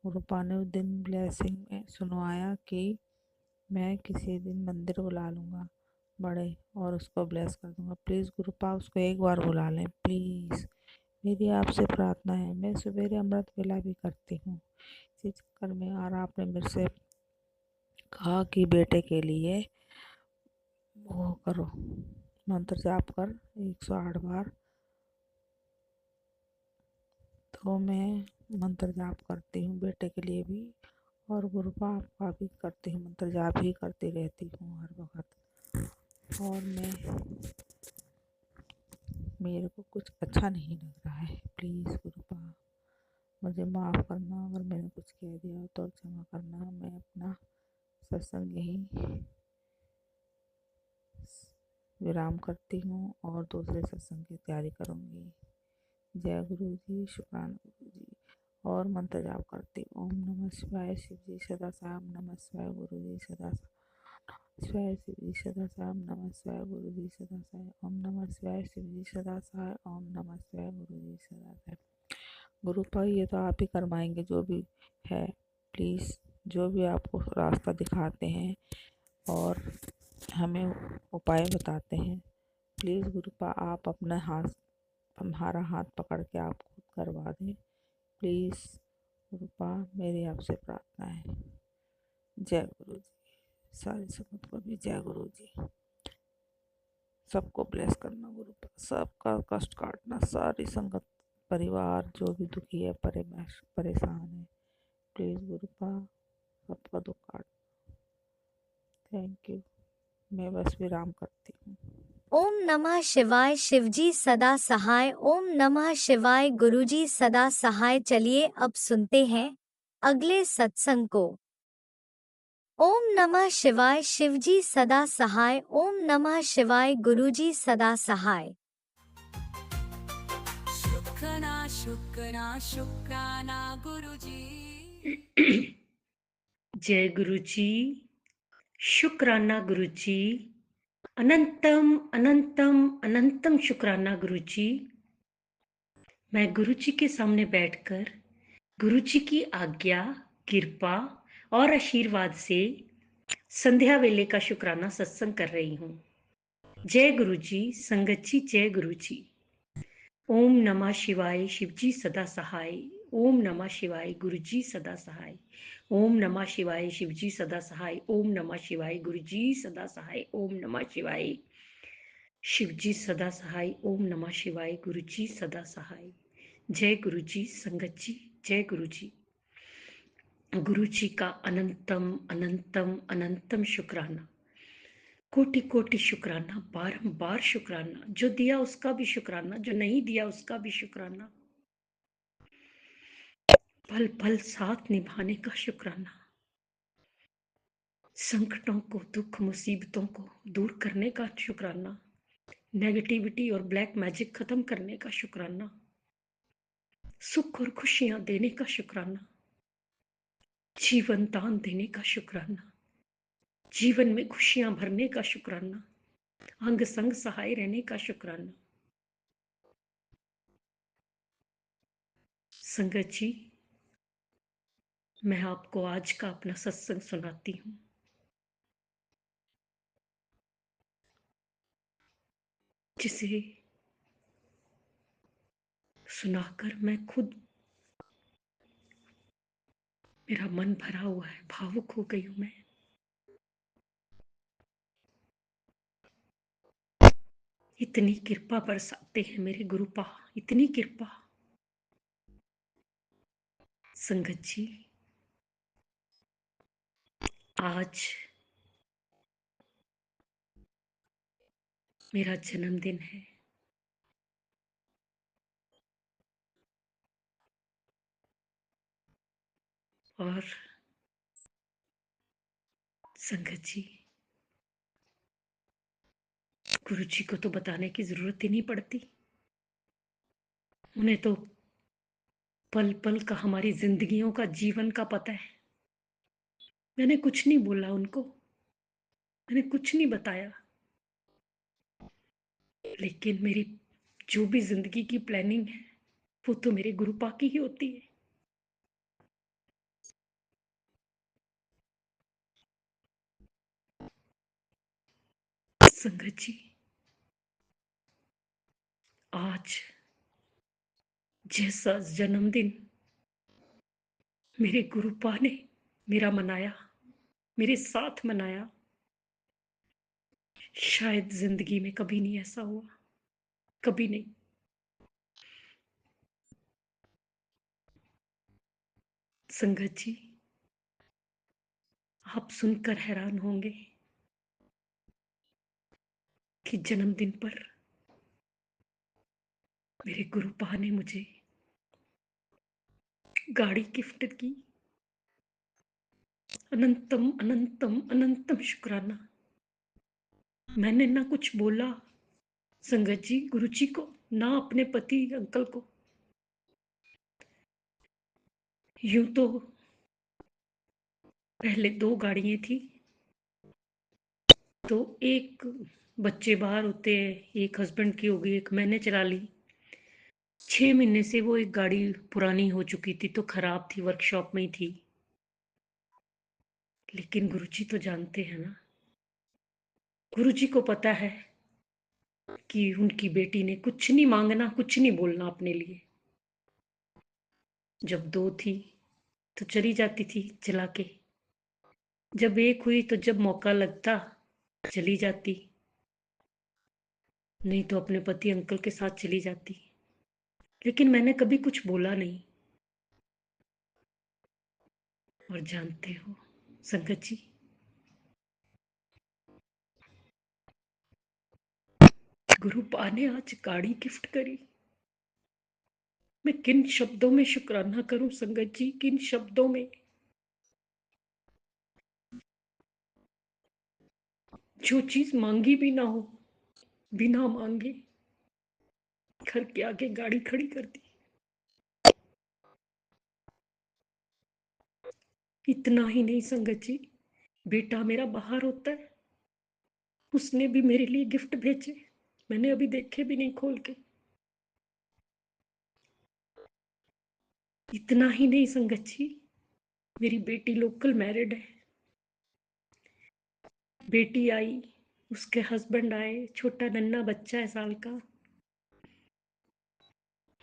गुरुपा ने उस दिन ब्लेसिंग में सुनवाया कि मैं किसी दिन मंदिर बुला लूँगा बड़े और उसको ब्लेस कर दूँगा। प्लीज़ गुरुपा उसको एक बार बुला लें प्लीज़, मेरी आपसे प्रार्थना है। मैं सवेरे अमृत वेला भी करती हूँ इसी चक्कर में, और आपने मेरे से कहा कि बेटे के लिए वो करो, मंत्र जाप कर 108 बार, तो मैं मंत्र जाप करती हूँ बेटे के लिए भी, और गुरुपा आपका भी करती हूँ, मंत्र जाप ही करती रहती हूँ हर वक्त। और मेरे को कुछ अच्छा नहीं लग रहा है, प्लीज़ गुरुपा मुझे माफ़ करना, अगर मैंने कुछ कह दिया हो तो क्षमा करना। मैं अपना सत्संग यहीं विराम करती हूँ और दूसरे सत्संग की तैयारी करूँगी। जय गुरु जी, शुक्राना गुरु जी। और मंत्र जाप करती, ओम नमः शिवाय, शिव जी सदा साम नमः शिवाय, गुरु जी सदा शिवाय, शिव जी सदा साम नमः शिवाय, गुरु जी सदा साय, ओम नमः शिवाय, शिव जी सदा साय, ओम नमः शिवाय, गुरु जी सदा साय। गुरुपा ये तो आप ही करवाएंगे जो भी है, प्लीज़ जो भी आपको रास्ता दिखाते हैं और हमें उपाय बताते हैं, प्लीज़ गुरुपा आप अपना हाथ, हमारा हाथ पकड़ के आप खुद करवा दें प्लीज़ गुरुपा, मेरी आपसे प्रार्थना है। जय गुरु जी, सारी संगत को भी जय गुरु जी। सबको ब्लेस करना गुरुपा, सबका कष्ट काटना, सारी संगत परिवार जो भी दुखी है, परेशान है, प्लीज़ गुरुपा सबका दुख काट। थैंक यू, मैं बस विराम करती हूँ। ओम नमः शिवाय। शिवजी सदा सहाय। ओम नमः शिवाय। गुरुजी सदा सहाय। चलिए अब सुनते हैं अगले सत्संग को। ओम नमः शिवाय। शिवजी सदा सहाय। ओम नमः शिवाय। गुरुजी सदा सहाय। शुक्राना शुक्राना शुक्राना गुरुजी जय गुरु जी। शुक्राना गुरु जी। अनंतम अनंतम अनंतम शुक्राना गुरु जी। मैं गुरु जी के सामने बैठकर गुरु जी की आज्ञा, कृपा और आशीर्वाद से संध्या वेले का शुक्राना सत्संग कर रही हूँ। जय गुरु जी। संगत जी जय गुरु जी। ओम नमः शिवाय। शिवजी सदा सहाय। ओम नमः शिवाय। गुरुजी सदा सहाय। ओम नमः शिवाय। शिवजी सदा सहाय। ओम नमः शिवाय। गुरुजी सदा सहाय। ओम नमः शिवाय। शिवजी सदा सहाय। ओम नमः शिवाय। गुरुजी सदा सहाय। जय गुरुजी। संगत जी जय गुरु जी। गुरु जी का अनंतम अनंतम अनंतम शुक्राना, कोटि कोटि शुक्राना, बारंबार शुक्राना। जो दिया उसका भी शुक्राना, जो नहीं दिया उसका भी शुक्राना। पल पल साथ निभाने का शुक्राना। संकटों को, दुख मुसीबतों को दूर करने का शुक्राना। नेगेटिविटी और ब्लैक मैजिक खत्म करने का शुक्राना। सुख और खुशियां देने का शुक्राना। जीवन दान देने का शुक्राना। जीवन में खुशियां भरने का शुक्राना। अंग संग सहाय रहने का शुक्राना। संगत जी, मैं आपको आज का अपना सत्संग सुनाती हूँ, जिसे सुनाकर मैं खुद, मेरा मन भरा हुआ है, भावुक हो गई हूं मैं। इतनी कृपा बरसाते हैं मेरे गुरुपा, इतनी कृपा। संगत जी, आज मेरा जन्मदिन है। और संगत जी, गुरु जी को तो बताने की जरूरत ही नहीं पड़ती। उन्हें तो पल पल का, हमारी जिंदगियों का, जीवन का पता है। मैंने कुछ नहीं बोला उनको, मैंने कुछ नहीं बताया, लेकिन मेरी जो भी जिंदगी की प्लानिंग है वो तो मेरे गुरुपा की ही होती है। संगत जी, आज जैसा जन्मदिन मेरे गुरुपा ने मेरा मनाया, मेरे साथ मनाया, शायद जिंदगी में कभी नहीं ऐसा हुआ, कभी नहीं। संगत जी, आप सुनकर हैरान होंगे कि जन्मदिन पर मेरे गुरुपा ने मुझे गाड़ी गिफ्ट की। अनंतम अनंतम अनंतम शुक्राना। मैंने ना कुछ बोला संगत जी, गुरु जी को, ना अपने पति अंकल को। यूं तो पहले 2 गाड़ियां थी, तो एक बच्चे बाहर होते हैं, एक हस्बैंड की होगी, एक मैंने चला ली। 6 महीने से वो एक गाड़ी पुरानी हो चुकी थी, तो खराब थी, वर्कशॉप में ही थी। लेकिन गुरुजी तो जानते हैं ना, गुरुजी को पता है कि उनकी बेटी ने कुछ नहीं मांगना, कुछ नहीं बोलना अपने लिए। जब 2 थी तो चली जाती थी चला के, जब एक हुई तो जब मौका लगता चली जाती, नहीं तो अपने पति अंकल के साथ चली जाती। लेकिन मैंने कभी कुछ बोला नहीं। और जानते हो संगत जी, गुरुपा ने आज गाड़ी गिफ्ट करी। मैं किन शब्दों में शुक्राना करूं संगत जी, किन शब्दों में। जो चीज मांगी भी ना हो, बिना मांगे घर के आगे गाड़ी खड़ी कर दी। इतना ही नहीं संगत जी, बेटा मेरा बाहर होता है, उसने भी मेरे लिए गिफ्ट भेजे, मैंने अभी देखे भी नहीं खोल के। इतना ही नहीं संगत जी, मेरी बेटी लोकल मैरिड है। बेटी आई, उसके हस्बैंड आए, छोटा नन्हा बच्चा है साल का,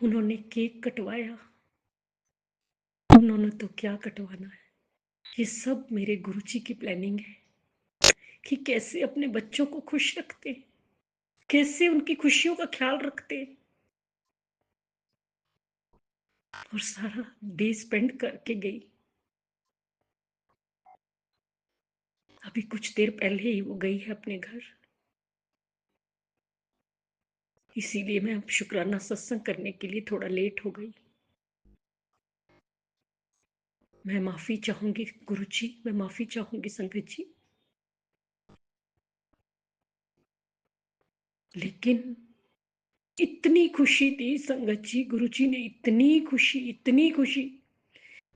उन्होंने केक कटवाया। उन्होंने तो क्या कटवाना है, ये सब मेरे गुरुजी की प्लानिंग है कि कैसे अपने बच्चों को खुश रखते, कैसे उनकी खुशियों का ख्याल रखते। और सारा डे स्पेंड करके गई। अभी कुछ देर पहले ही वो गई है अपने घर। इसीलिए मैं अब शुक्राना सत्संग करने के लिए थोड़ा लेट हो गई। मैं माफी चाहूंगी गुरुजी, मैं माफी चाहूंगी संगत जी, लेकिन इतनी खुशी दी संगत जी, गुरुजी ने इतनी खुशी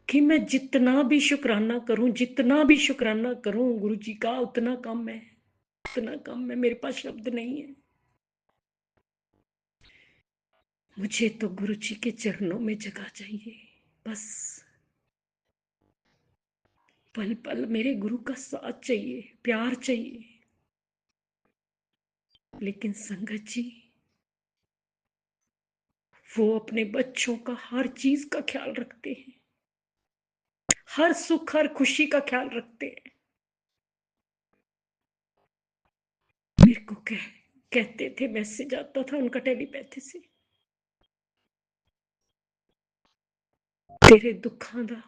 कि मैं जितना भी शुक्राना करूं, जितना भी शुक्राना करूं गुरुजी का, उतना कम है, उतना कम है, मेरे पास शब्द नहीं है। मुझे तो गुरुजी के चरणों में जगह चाहिए बस। पल पल मेरे गुरु का साथ चाहिए, प्यार चाहिए। लेकिन संगत जी, वो अपने बच्चों का हर चीज का ख्याल रखते हैं, हर सुख हर खुशी का ख्याल रखते हैं। मेरे को कहते थे, मैसेज आता था उनका टेलीपैथी से, तेरे दुखों का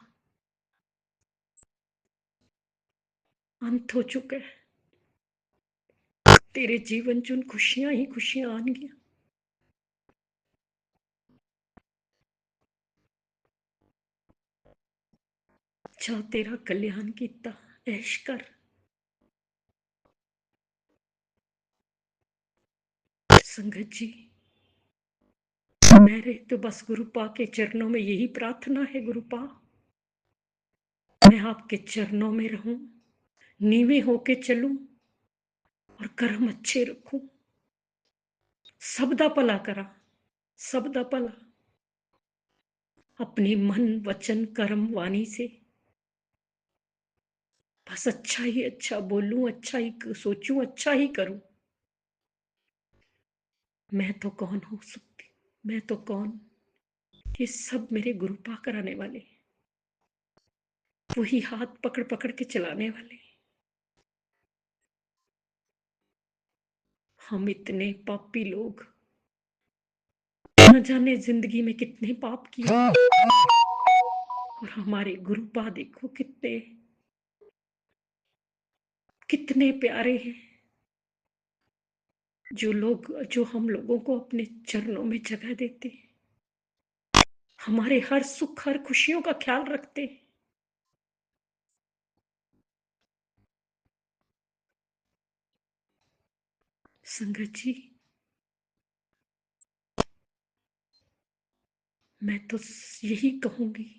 अंत हो चुका है, तेरे जीवन च खुशियां ही खुशियां आनगियां। जा तेरा कल्याण किता, ऐश कर। संगत जी, मेरे तो बस गुरुपा के चरणों में यही प्रार्थना है, गुरुपा मैं आपके चरणों में रहूं, नीवे होके चलूं और कर्म अच्छे रखूं, सबदा भला करा, सबदा भला अपने मन वचन कर्म वाणी से बस अच्छा ही अच्छा बोलूं, अच्छा ही सोचूं, अच्छा ही करूं। मैं तो कौन हो सकती, मैं तो कौन, ये सब मेरे गुरुपा कराने वाले, वही हाथ पकड़ पकड़ के चलाने वाले। हम इतने पापी लोग, न जाने जिंदगी में कितने पाप किए, और हमारे गुरुपा देखो कितने कितने प्यारे हैं। जो हम लोगों को अपने चरणों में जगह देते, हमारे हर सुख हर खुशियों का ख्याल रखते। संगत जी, मैं तो यही कहूंगी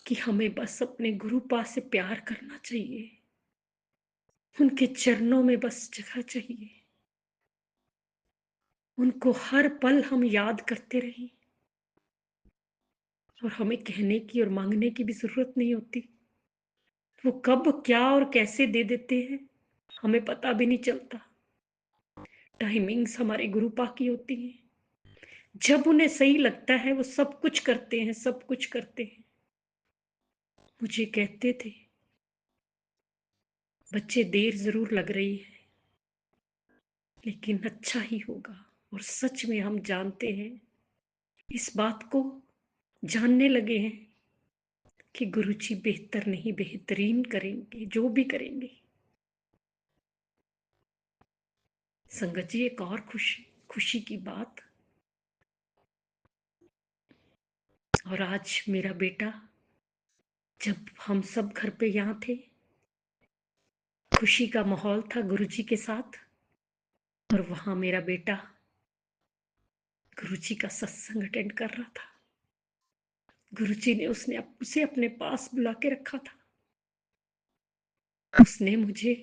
कि हमें बस अपने गुरुपा से प्यार करना चाहिए, उनके चरणों में बस जगह चाहिए, उनको हर पल हम याद करते रहें, और हमें कहने की और मांगने की भी जरूरत नहीं होती। वो कब क्या और कैसे दे देते हैं हमें पता भी नहीं चलता। टाइमिंग्स हमारे गुरुपा की होती है, जब उन्हें सही लगता है वो सब कुछ करते हैं, सब कुछ करते हैं। मुझे कहते थे, बच्चे देर जरूर लग रही है लेकिन अच्छा ही होगा, और सच में हम जानते हैं, इस बात को जानने लगे हैं कि गुरुजी बेहतर नहीं बेहतरीन करेंगे, जो भी करेंगे। संगत जी एक और खुशी की बात, और आज मेरा बेटा, जब हम सब घर पे यहाँ थे, खुशी का माहौल था गुरुजी के साथ, और वहां मेरा बेटा गुरुजी का सत्संग अटेंड कर रहा था। गुरुजी ने उसे अपने पास बुला के रखा था। उसने मुझे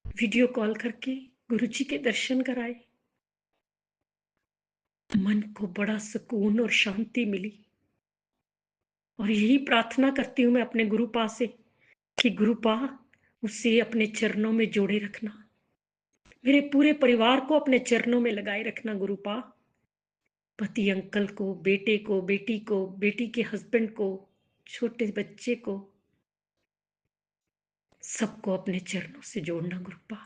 वीडियो कॉल करके गुरुजी के दर्शन कराए। मन को बड़ा सुकून और शांति मिली, और यही प्रार्थना करती हूं मैं अपने गुरुपा से कि गुरुपा उसे अपने चरणों में जोड़े रखना, मेरे पूरे परिवार को अपने चरणों में लगाए रखना गुरुपा। पति अंकल को, बेटे को, बेटी को, बेटी के हस्बैंड को, छोटे बच्चे को, सबको अपने चरणों से जोड़ना गुरुपा।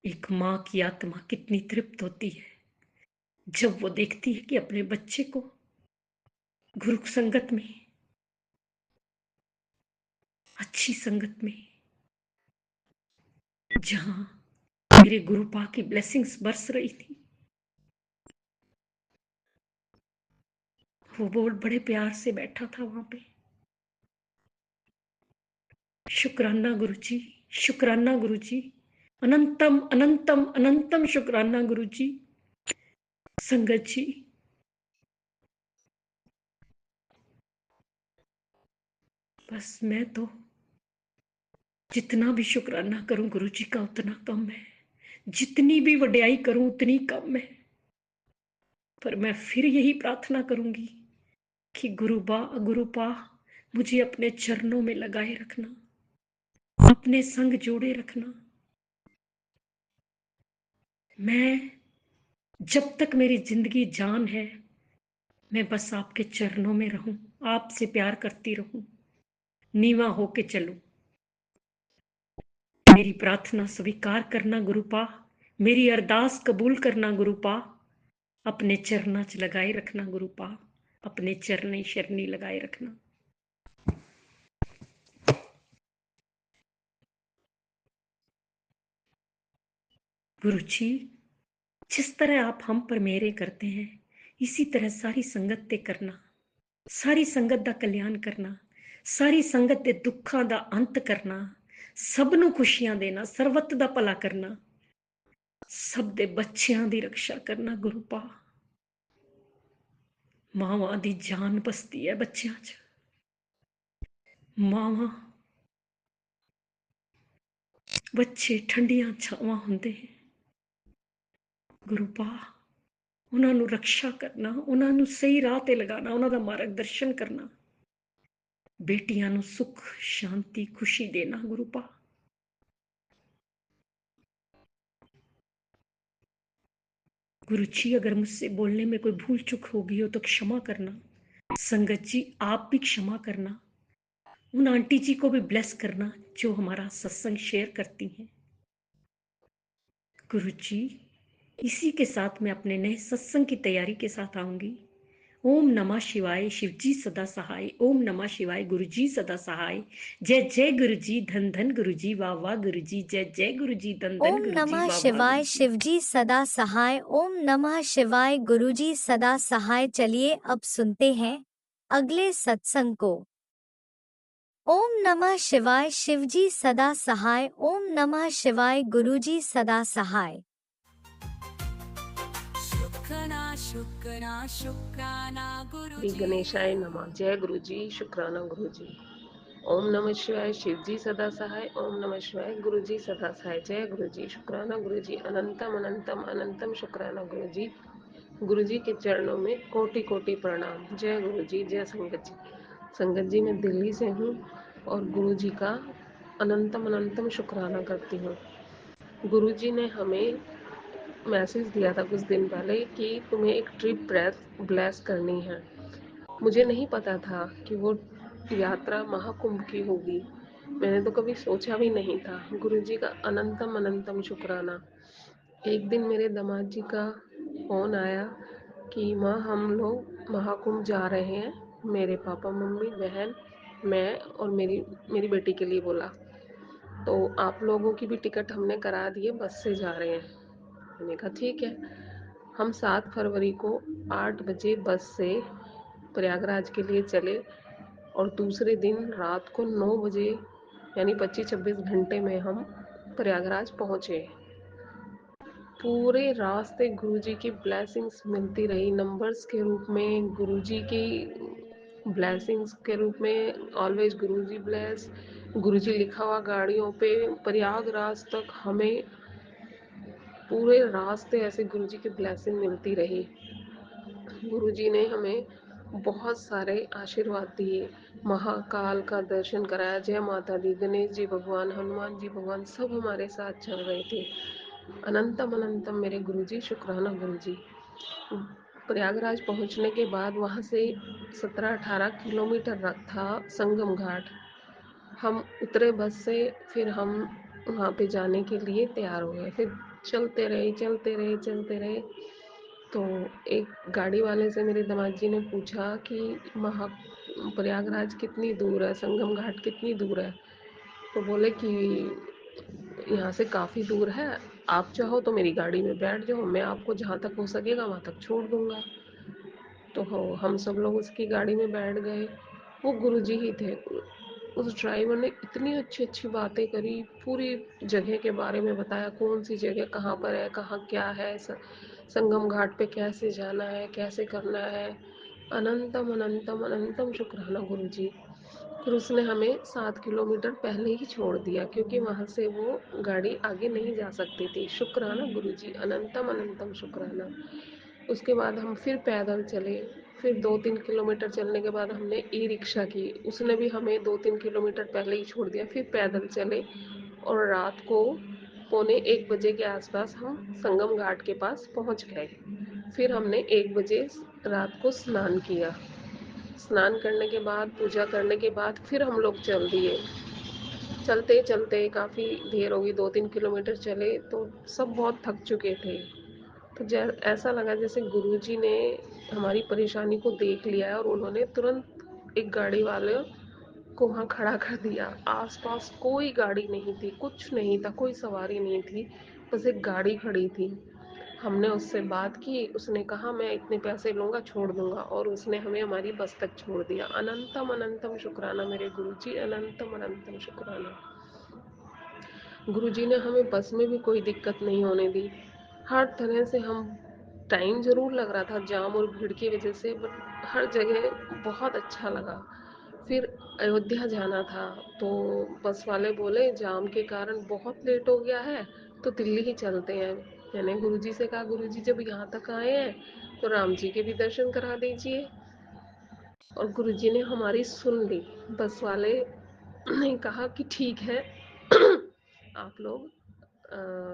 एक माँ की आत्मा कितनी तृप्त होती है जब वो देखती है कि अपने बच्चे को गुरु संगत में, अच्छी संगत में, जहां मेरे गुरुपा की ब्लेसिंग्स बरस रही थी, वो बहुत बड़े प्यार से बैठा था वहां पे। शुक्राना गुरुजी, शुक्राना गुरुजी, अनंतम अनंतम अनंतम शुक्राना गुरुजी। संगत जी, बस मैं तो जितना भी शुक्राना करूं गुरुजी का उतना कम है, जितनी भी वड्याई करूं उतनी कम है। पर मैं फिर यही प्रार्थना करूंगी कि गुरुपा मुझे अपने चरणों में लगाए रखना, अपने संग जोड़े रखना। मैं जब तक मेरी जिंदगी जान है, मैं बस आपके चरणों में रहूं, आपसे प्यार करती रहूं, नीवा होके चलूं। मेरी प्रार्थना स्वीकार करना गुरुपा, मेरी अरदास कबूल करना गुरुपा, अपने चरणा च लगाए रखना गुरुपा, अपने चरणी शरणी लगाए रखना। गुरुजी, जिस तरह आप हम पर मेरे करते हैं, इसी तरह सारी संगत ते करना, सारी संगत दा कल्याण करना, सारी संगत दे दुखां दा अंत करना, सब नूं खुशियां देना, सर्वत दा भला करना, सब दे बच्चियां दी रक्षा करना गुरुपा। मावां दी जान बसती है बच्चियां च, मावां बच्चे ठंडियां छावां हुंदे हैं गुरुपा। उन्हां नूं रक्षा करना, उन्हां नूं सही राह ते लगाना, उन्हां दा मार्गदर्शन करना, बेटियां नूं सुख शांति खुशी देना गुरुपा। गुरुजी, अगर मुझसे बोलने में कोई भूल चूक हो गई हो तो क्षमा करना। संगत जी, आप भी क्षमा करना। उन आंटी जी को भी ब्लेस करना जो हमारा सत्संग शेयर करती हैं। गुरुजी, इसी के साथ मैं अपने नए सत्संग की तैयारी के साथ आऊंगी। ओम नमः शिवाय, शिवजी सदा सहाय। ओम नमः शिवाय, गुरुजी सदा सहाय। जय जय गुरुजी, धन धन गुरुजी, वाह वाह गुरुजी। जय जय गुरुजी, धन धन ओम गुरुजी, नमः वाह वाह शिवाय, गुरुजी। शिवजी सदा सहाय। ओम नमः शिवाय, गुरुजी सदा सहाय। चलिए अब सुनते हैं अगले सत्संग को। ओम नमः शिवाय, शिवजी सदा सहाय। ओम नमः शिवाय, गुरुजी सदा सहाय। शुक्राना शुक्राना शुक्राना श्री गुरुजी। गणेशाय नमः। जय गुरुजी, शुक्राना गुरुजी। ओम नमः शिवाय, शिवजी सदा सहाय। ओम नमः शिवाय, गुरुजी सदा सहाय। जय गुरुजी, शुक्राना गुरुजी। अनंतम अनंतम अनंतम शुक्राना गुरुजी। गुरुजी के चरणों में कोटि कोटि प्रणाम। जय गुरुजी, जय संगत जी। संगत जी, मैं दिल्ली से हूँ और गुरुजी का अनंतम अनंतम शुक्राना करती हूँ। गुरुजी ने हमें मैसेज दिया था कुछ दिन पहले कि तुम्हें एक ट्रिप ब्लेस करनी है। मुझे नहीं पता था कि वो यात्रा महाकुंभ की होगी। मैंने तो कभी सोचा भी नहीं था। गुरुजी का अनंतम अनंतम शुक्राना। एक दिन मेरे दामाद जी का फ़ोन आया कि माँ, हम लोग महाकुंभ जा रहे हैं। मेरे पापा मम्मी बहन मैं और मेरी बेटी के लिए बोला। तो आप लोगों की भी टिकट हमने करा दी है, बस से जा रहे हैं। मैंने कहा ठीक है। हम 7 फरवरी को 8 बजे बस से प्रयागराज के लिए चले और दूसरे दिन रात को 9 बजे यानी 25-26 घंटे में हम प्रयागराज पहुँचे। पूरे रास्ते गुरुजी की ब्लेसिंग्स मिलती रही, नंबर्स के रूप में, गुरुजी की ब्लेसिंग्स के रूप में, ऑलवेज गुरुजी ब्लेस, गुरुजी लिखा हुआ गाड़ियों पे प्रयागराज तक हमें पूरे रास्ते ऐसे गुरुजी की ब्लेसिंग मिलती रही। गुरुजी ने हमें बहुत सारे आशीर्वाद दिए, महाकाल का दर्शन कराया, जय माता दी, गणेश जी भगवान, हनुमान जी भगवान सब हमारे साथ चल रहे थे। अनंतम अनंतम मेरे गुरुजी, शुक्राना गुरुजी। प्रयागराज पहुंचने के बाद वहां से 17-18 किलोमीटर था संगम घाट। हम उतरे बस से, फिर हम वहाँ पे जाने के लिए तैयार हो गए। फिर चलते रहे। तो एक गाड़ी वाले से मेरे दामाद जी ने पूछा कि प्रयागराज कितनी दूर है, संगम घाट कितनी दूर है। तो बोले कि यहाँ से काफ़ी दूर है, आप चाहो तो मेरी गाड़ी में बैठ जाओ, मैं आपको जहाँ तक हो सकेगा वहाँ तक छोड़ दूँगा। तो हम सब लोग उसकी गाड़ी में बैठ गए। वो गुरुजी ही थे। उस ड्राइवर ने इतनी अच्छी बातें करी, पूरी जगह के बारे में बताया, कौन सी जगह कहाँ पर है, कहाँ क्या है, संगम घाट पे कैसे जाना है, कैसे करना है। अनंतम अनंतम अनंतम शुक्राना गुरुजी। फिर उसने हमें 7 किलोमीटर पहले ही छोड़ दिया, क्योंकि वहाँ से वो गाड़ी आगे नहीं जा सकती थी। शुक्राना गुरुजी, अनंतम अनंतम शुक्राना। उसके बाद हम फिर पैदल चले। फिर 2-3 किलोमीटर चलने के बाद हमने ई रिक्शा की, उसने भी हमें 2-3 किलोमीटर पहले ही छोड़ दिया। फिर पैदल चले और रात को 1:45 बजे के आसपास हम संगम घाट के पास पहुंच गए। फिर हमने 1 बजे रात को स्नान किया। स्नान करने के बाद, पूजा करने के बाद फिर हम लोग चल दिए। चलते चलते काफ़ी देर हो गई, 2-3 किलोमीटर चले तो सब बहुत थक चुके थे। तो ऐसा लगा जैसे गुरुजी ने हमारी परेशानी को देख लिया है और उन्होंने तुरंत एक गाड़ी वाले को वहाँ खड़ा कर दिया। आसपास कोई गाड़ी नहीं थी, कुछ नहीं था, कोई सवारी नहीं थी, बस एक गाड़ी खड़ी थी। हमने उससे बात की, उसने कहा मैं इतने पैसे लूँगा, छोड़ दूँगा, और उसने हमें हमारी बस तक छोड़ दिया। अनंतम अनंतम शुक्राना मेरे गुरुजी, अनंतम अनंतम शुक्राना। गुरुजी ने हमें बस में भी कोई दिक्कत नहीं होने दी। हर तरह से हम, टाइम ज़रूर लग रहा था जाम और भीड़ की वजह से, बट हर जगह बहुत अच्छा लगा। फिर अयोध्या जाना था तो बस वाले बोले जाम के कारण बहुत लेट हो गया है तो दिल्ली ही चलते हैं। मैंने गुरुजी से कहा गुरुजी जब यहाँ तक आए हैं तो राम जी के भी दर्शन करा दीजिए, और गुरुजी ने हमारी सुन ली। बस वाले ने कहा कि ठीक है आप लोग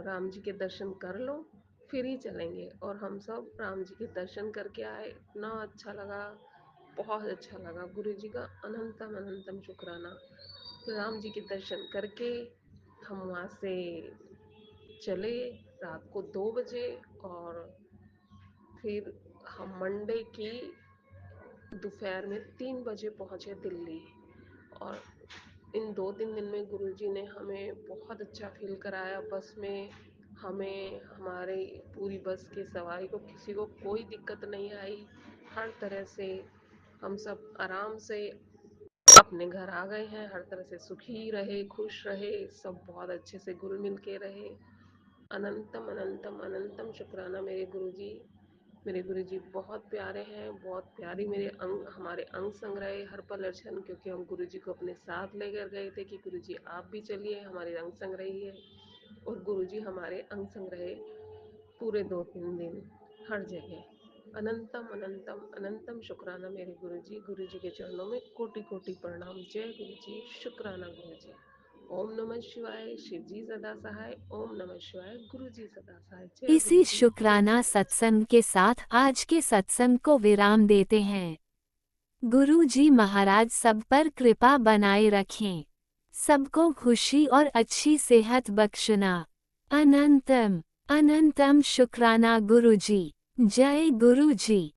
राम जी के दर्शन कर लो, फिर ही चलेंगे। और हम सब राम जी के दर्शन करके आए। इतना अच्छा लगा, बहुत अच्छा लगा। गुरुजी का अनंतम अनंतम शुक्राना। राम जी के दर्शन करके हम वहाँ से चले रात को 2 बजे, और फिर हम मंडे की दोपहर में 3 बजे पहुँचे दिल्ली। और इन 2-3 दिन में गुरुजी ने हमें बहुत अच्छा फील कराया। बस में हमें, हमारे पूरी बस की सवारी को, किसी को कोई दिक्कत नहीं आई। हर तरह से हम सब आराम से अपने घर आ गए हैं। हर तरह से सुखी रहे, खुश रहे, सब बहुत अच्छे से घुल मिल के रहे। अनंतम अनंतम अनंतम शुक्राना मेरे गुरुजी। मेरे गुरुजी बहुत प्यारे हैं, बहुत प्यारी मेरे हमारे अंग संग रहे हर पल अर्चन, क्योंकि हम गुरुजी को अपने साथ लेकर गए थे कि गुरुजी आप भी चलिए, हमारे अंग संग रहिए। और गुरुजी हमारे अंग संग रहे पूरे 2-3 दिन हर जगह। अनंतम अनंतम अनंतम शुक्राना मेरे गुरुजी। गुरुजी के चरणों में कोटि कोटि प्रणाम। जय गुरुजी, शुक्राना गुरुजी। ओम नमः शिवाय, शिव जी सदा सहाय। ओम नमः शिवाय, गुरुजी सदा सहाय। जय इसी गुरुजी। शुक्राना सत्संग के साथ आज के सत्संग को विराम देते हैं। गुरु जी महाराज सब पर कृपा बनाए रखें, सबको खुशी और अच्छी सेहत बख्शना। अनंतम अनंतम शुक्राना गुरु जी। जय गुरु जी।